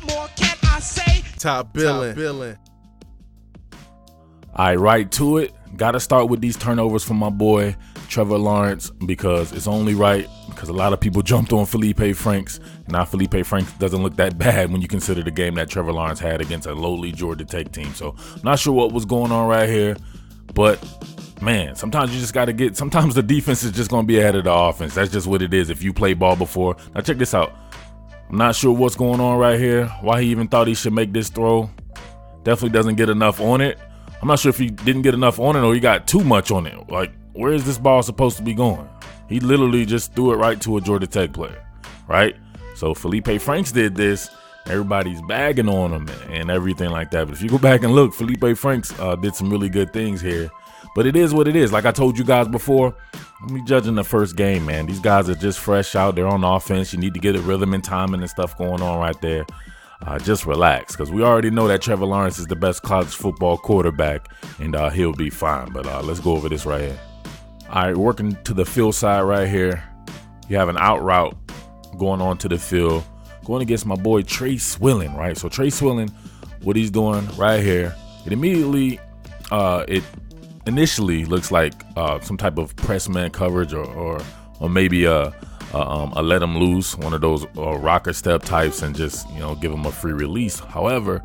more can I say? Top Billin. All right, right to it. Got to start with these turnovers from my boy Trevor Lawrence because it's only right because a lot of people jumped on Felipe Franks. Now Felipe Franks doesn't look that bad when you consider the game that Trevor Lawrence had against a lowly Georgia Tech team. So I'm not sure what was going on right here, but man, sometimes you just got to sometimes the defense is just going to be ahead of the offense. That's just what it is if you play ball before. Now check this out. I'm not sure what's going on right here, why he even thought he should make this throw. Definitely doesn't get enough on it. I'm not sure if he didn't get enough on it or he got too much on it. Like, where is this ball supposed to be going? He literally just threw it right to a Georgia Tech player, right? So Felipe Franks did this. Everybody's bagging on him and everything like that. But if you go back and look, Felipe Franks did some really good things here. But it is what it is. Like I told you guys before, I'm judging the first game, man. These guys are just fresh out there on offense. You need to get a rhythm and timing and stuff going on right there. Just relax, because we already know that Trevor Lawrence is the best college football quarterback, and he'll be fine. But let's go over this right here. All right, working to the field side right here. You have an out route going on to the field, going against my boy Trey Swilling, right? So Trey Swilling, what he's doing right here, it immediately, it initially looks like some type of press man coverage or maybe a let him loose, one of those rocker step types, and just give him a free release. However,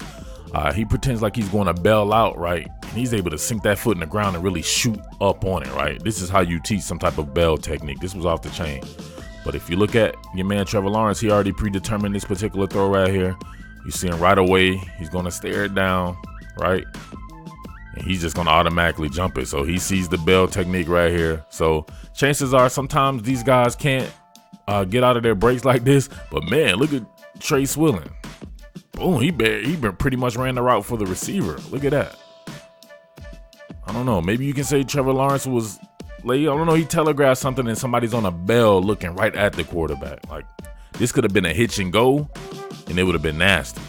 he pretends like he's going to bail out, right? And he's able to sink that foot in the ground and really shoot up on it, right? This is how you teach some type of bail technique. This was off the chain. But if you look at your man Trevor Lawrence, he already predetermined this particular throw right here. You see him right away. He's going to stare it down, right? And he's just going to automatically jump it. So he sees the bail technique right here. So chances are sometimes these guys can't get out of their breaks like this. But man, look at Trey Swilling. Boom, he pretty much ran the route for the receiver. Look at that. I don't know. Maybe you can say Trevor Lawrence was late. I don't know. He telegraphed something and somebody's on a bell looking right at the quarterback. Like, this could have been a hitch and go and it would have been nasty,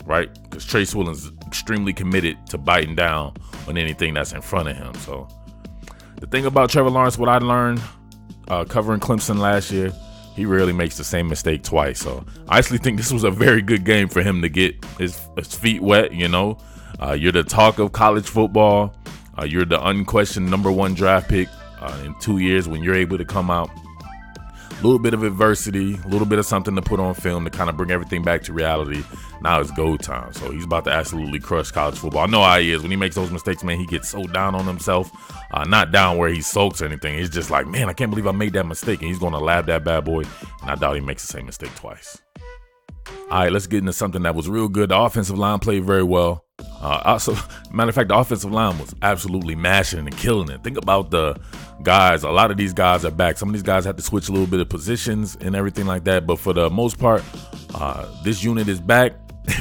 right? Because Trey Swilling's extremely committed to biting down on anything that's in front of him. So the thing about Trevor Lawrence, what I learned covering Clemson last year, he rarely makes the same mistake twice. So I actually think this was a very good game for him to get his feet wet. You're the talk of college football. You're the unquestioned #1 draft pick in 2 years when you're able to come out. A little bit of adversity, a little bit of something to put on film to kind of bring everything back to reality. Now it's go time. So he's about to absolutely crush college football. I know how he is. When he makes those mistakes, man, he gets so down on himself. Not down where he sulks or anything. He's just like, man, I can't believe I made that mistake. And he's going to lab that bad boy. And I doubt he makes the same mistake twice. All right, let's get into something that was real good. The offensive line played very well. Also, matter of fact, the offensive line was absolutely mashing and killing it. Think about the guys. A lot of these guys are back. Some of these guys have to switch a little bit of positions and everything like that. But for the most part, this unit is back.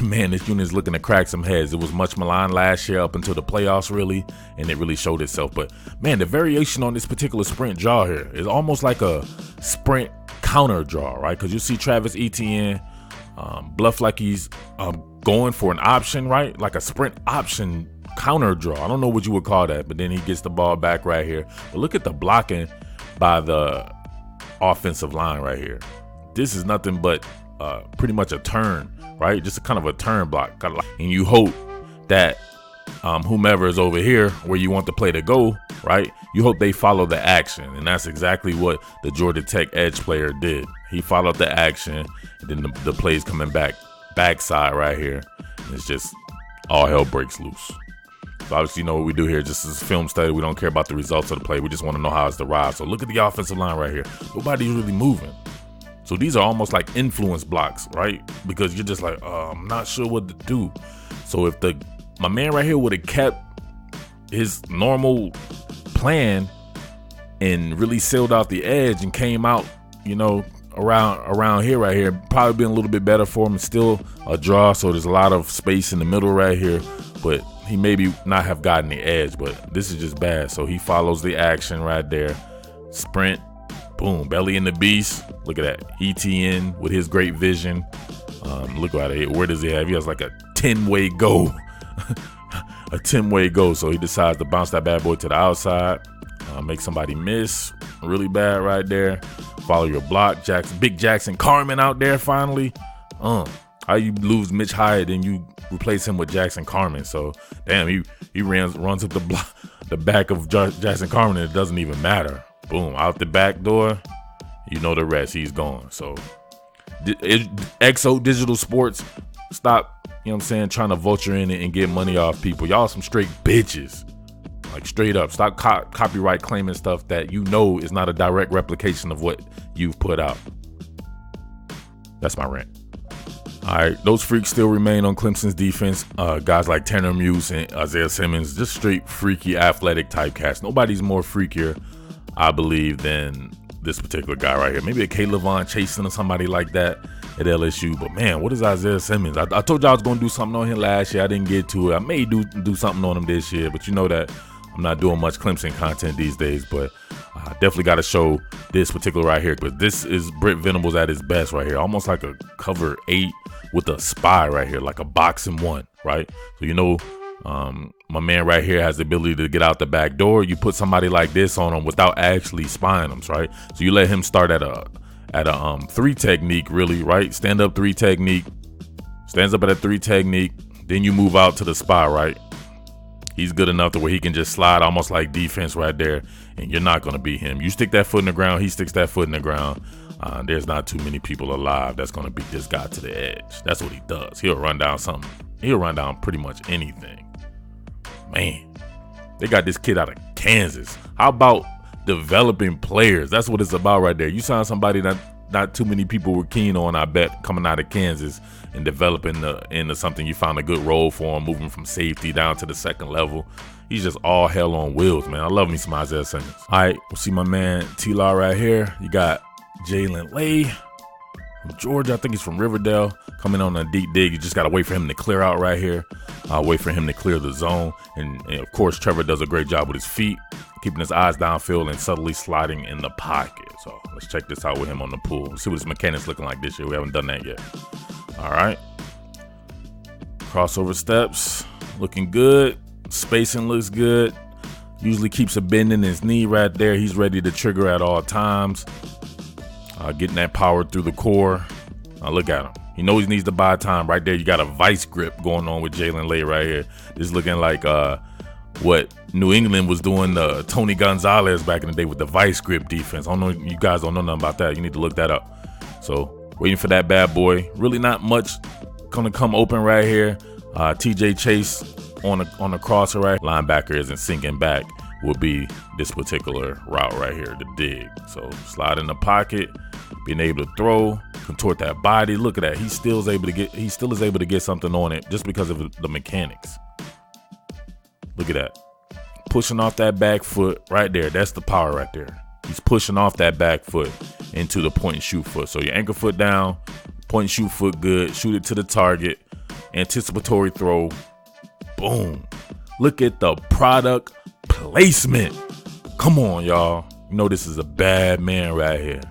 Man, this unit is looking to crack some heads. It was much maligned last year up until the playoffs, really, and it really showed itself. But, man, the variation on this particular sprint draw here is almost like a sprint counter draw, right? Because you see Travis Etienne bluff like he's going for an option, right? Like a sprint option counter draw. I don't know what you would call that, but then he gets the ball back right here. But look at the blocking by the offensive line right here. This is nothing but pretty much a turn, right? Just a kind of a turn block. And you hope that whomever is over here where you want the play to go, right? You hope they follow the action. And that's exactly what the Georgia Tech edge player did. He followed the action, and then the play's coming backside right here. And it's just all hell breaks loose. So obviously, you know what we do here, just as a film study. We don't care about the results of the play. We just want to know how it's derived. So look at the offensive line right here. Nobody's really moving. So these are almost like influence blocks, right? Because you're just like, I'm not sure what to do. So if my man right here would have kept his normal plan and really sealed out the edge and came out, around here right here, probably been a little bit better for him. It's still a draw, so there's a lot of space in the middle right here, but he maybe not have gotten the edge, but this is just bad. So he follows the action right there. Sprint, boom, belly in the beast. Look at that. ETN with his great vision. Look at it. Where does he have? He has like a 10-way go. A 10-way go. So he decides to bounce that bad boy to the outside. Make somebody miss really bad right there. Follow your block. Big Jackson Carmen out there finally. How you lose Mitch Hyatt and you replace him with Jackson Carman? So damn, he runs up the back of Jackson Carman, and it doesn't even matter. Boom, out the back door. You know the rest. He's gone. So XO Digital Sports, stop, you know what I'm saying, trying to vulture in it and get money off people. Y'all some straight bitches. Like straight up. Stop copyright claiming stuff that you know is not a direct replication of what you've put out. That's my rant. All right, those freaks still remain on Clemson's defense. Guys like Tanner Muse and Isaiah Simmons, just straight freaky athletic type cast. Nobody's more freakier, I believe, than this particular guy right here. Maybe a K'Lavon Chasen or somebody like that at LSU. But man, what is Isaiah Simmons? I told you I was going to do something on him last year. I didn't get to it. I may do something on him this year, but you know that I'm not doing much Clemson content these days. But I definitely got to show this particular right here, because this is Brent Venables at his best right here. Almost like a cover 8 with a spy right here, like a boxing 1, right? So you know, my man right here has the ability to get out the back door. You put somebody like this on him without actually spying him, right? So you let him start at a 3 technique, really, right? Stand up 3 technique, stands up at a 3 technique. Then you move out to the spy, right? He's good enough to where he can just slide almost like defense right there, and you're not going to beat him. You stick that foot in the ground, he sticks that foot in the ground. There's not too many people alive that's going to beat this guy to the edge. That's what he does. He'll run down something. He'll run down pretty much anything. Man, they got this kid out of Kansas. How about developing players? That's what it's about right there. You sign somebody that not too many people were keen on, I bet, coming out of Kansas and developing into something. You found a good role for him, moving from safety down to the second level. He's just all hell on wheels, man. I love me some Isaiah Simmons. All right, we'll see my man T-Law right here. You got Jalen Lay from Georgia. I think he's from Riverdale, coming on a deep dig. You just got to wait for him to clear out right here. Wait for him to clear the zone. And of course, Trevor does a great job with his feet, keeping his eyes downfield and subtly sliding in the pocket. So let's check this out with him on the pool. Let's see what his mechanics looking like this year. We haven't done that yet. All right. Crossover steps, looking good. Spacing looks good. Usually keeps a bend in his knee right there. He's ready to trigger at all times. Getting that power through the core. Look at him. He knows he needs to buy time right there. You got a vice grip going on with Jalen Lay right here. This is looking like what New England was doing to Tony Gonzalez back in the day with the vice grip defense. I don't know, you guys don't know nothing about that. You need to look that up. So waiting for that bad boy. Really not much gonna come open right here. TJ Chase on the crosser right. Linebacker isn't sinking back. Will be this particular route right here, the dig. So slide in the pocket, being able to throw, contort that body. Look at that. He still is able to get something on it just because of the mechanics. Look at that. Pushing off that back foot right there. That's the power right there. He's pushing off that back foot into the point and shoot foot. So your ankle foot down, point and shoot foot good. Shoot it to the target. Anticipatory throw. Boom. Look at the product placement. Come on, y'all. You know this is a bad man right here.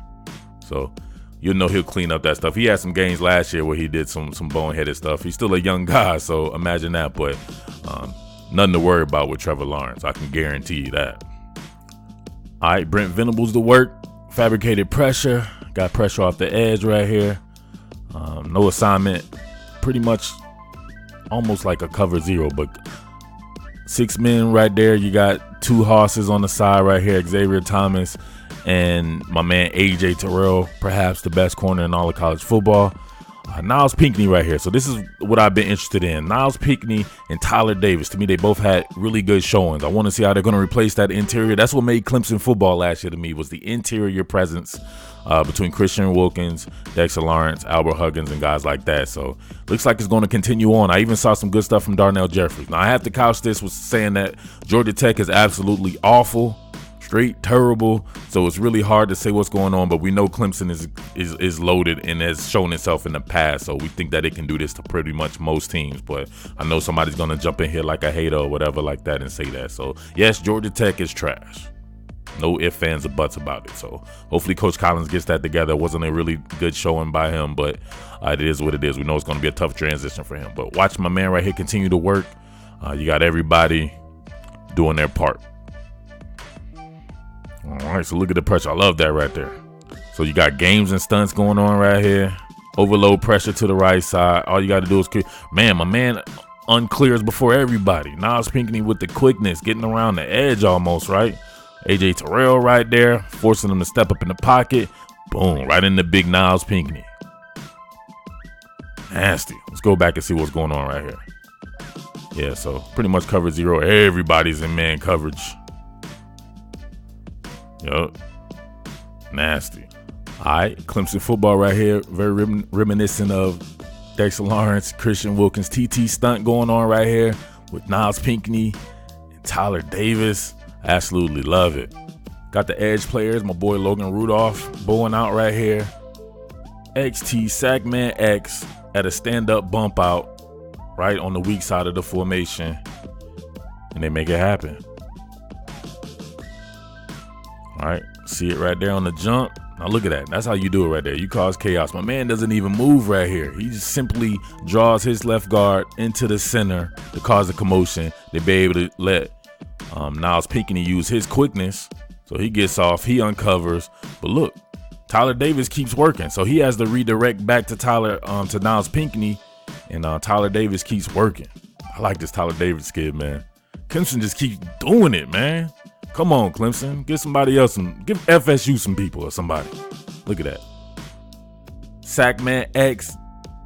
So you'll know he'll clean up that stuff. He had some games last year where he did some boneheaded stuff. He's still a young guy, so imagine that. But nothing to worry about with Trevor Lawrence. I can guarantee you that. All right, Brent Venables to work. Fabricated pressure. Got pressure off the edge right here. No assignment. Pretty much almost like a cover 0, but 6 men right there. You got 2 horses on the side right here. Xavier Thomas and my man AJ Terrell, perhaps the best corner in all of college football. Niles Pinckney right here. So this is what I've been interested in. Niles Pinckney and Tyler Davis. To me, they both had really good showings. I want to see how they're going to replace that interior. That's what made Clemson football last year to me, was the interior presence between Christian Wilkins, Dexter Lawrence, Albert Huggins, and guys like that. So looks like it's going to continue on. I even saw some good stuff from Darnell Jeffries. Now, I have to couch this with saying that Georgia Tech is absolutely awful. Straight terrible. So it's really hard to say what's going on, but we know Clemson is loaded and has shown itself in the past. So we think that it can do this to pretty much most teams. But I know somebody's gonna jump in here like a hater or whatever like that and say that. So yes, Georgia Tech is trash. No ifs, ands, or buts about it. So hopefully Coach Collins gets that together. It wasn't a really good showing by him, but it is what it is. We know it's gonna be a tough transition for him. But watch my man right here continue to work. You got everybody doing their part. All right, so look at the pressure. I love that right there. So you got games and stunts going on right here. Overload pressure to the right side. All you got to do is clear. Man, my man unclears before everybody. Niles Pinckney with the quickness, getting around the edge almost, right? AJ Terrell right there, forcing him to step up in the pocket. Boom, right in the big Niles Pinckney. Nasty. Let's go back and see what's going on right here. Yeah, so pretty much cover 0. Everybody's in man coverage. Yup. Nasty. All right, Clemson football right here. Very reminiscent of Dexter Lawrence, Christian Wilkins, TT stunt going on right here with Niles Pinckney and Tyler Davis. Absolutely love it. Got the edge players. My boy Logan Rudolph bowing out right here. XT Sackman X at a stand-up bump out right on the weak side of the formation. And they make it happen. All right, see it right there on the jump. Now look at that. That's how you do it right there. You cause chaos. My man doesn't even move right here. He just simply draws his left guard into the center to cause a commotion. They be able to let Niles Pinckney use his quickness. So he gets off. He uncovers. But look, Tyler Davis keeps working. So he has to redirect back to to Niles Pinckney. And Tyler Davis keeps working. I like this Tyler Davis kid, man. Clemson just keeps doing it, man. Come on, Clemson. Give somebody else give FSU some people or somebody. Look at that. Sackman X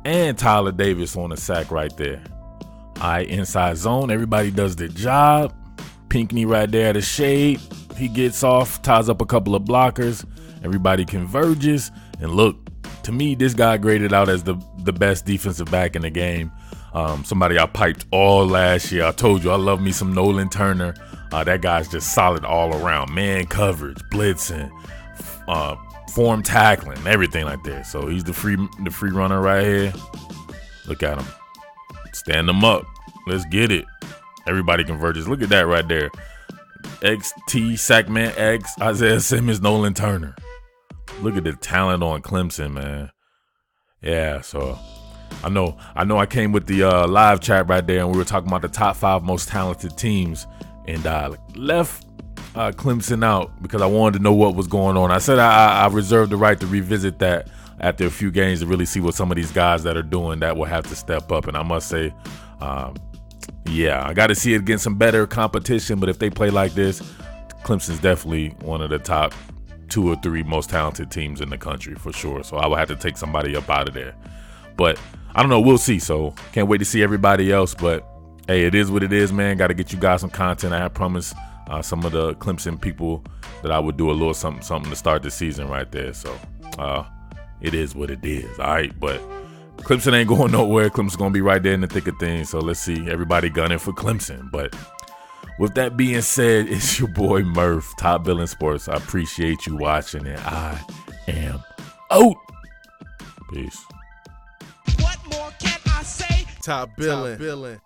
and Tyler Davis on the sack right there. All right, inside zone. Everybody does their job. Pinckney right there at the shade. He gets off, ties up a couple of blockers. Everybody converges. And look, to me, this guy graded out as the best defensive back in the game. Somebody I piped all last year. I told you I love me some Nolan Turner. That guy's just solid all around. Man coverage, blitzing, form tackling, everything like that. So he's the free runner right here. Look at him. Stand him up. Let's get it. Everybody converges. Look at that right there. XT, Sackman X, Isaiah Simmons, Nolan Turner. Look at the talent on Clemson, man. Yeah, so I know I came with the live chat right there, and we were talking about the top 5 most talented teams. And left Clemson out because I wanted to know what was going on. I said I reserved the right to revisit that after a few games to really see what some of these guys that are doing that will have to step up. And I must say, yeah, I got to see it against some better competition. But if they play like this, Clemson's definitely one of the top 2 or 3 most talented teams in the country for sure. So I will have to take somebody up out of there. But I don't know. We'll see. So can't wait to see everybody else. But hey, it is what it is, man. Got to get you guys some content. I promised some of the Clemson people that I would do a little something to start the season right there. So it is what it is. All right, but Clemson ain't going nowhere. Clemson's going to be right there in the thick of things. So let's see everybody gunning for Clemson. But with that being said, it's your boy Murf, Top Billin Sports. I appreciate you watching, and I am out. Peace. What more can I say? Top Billin.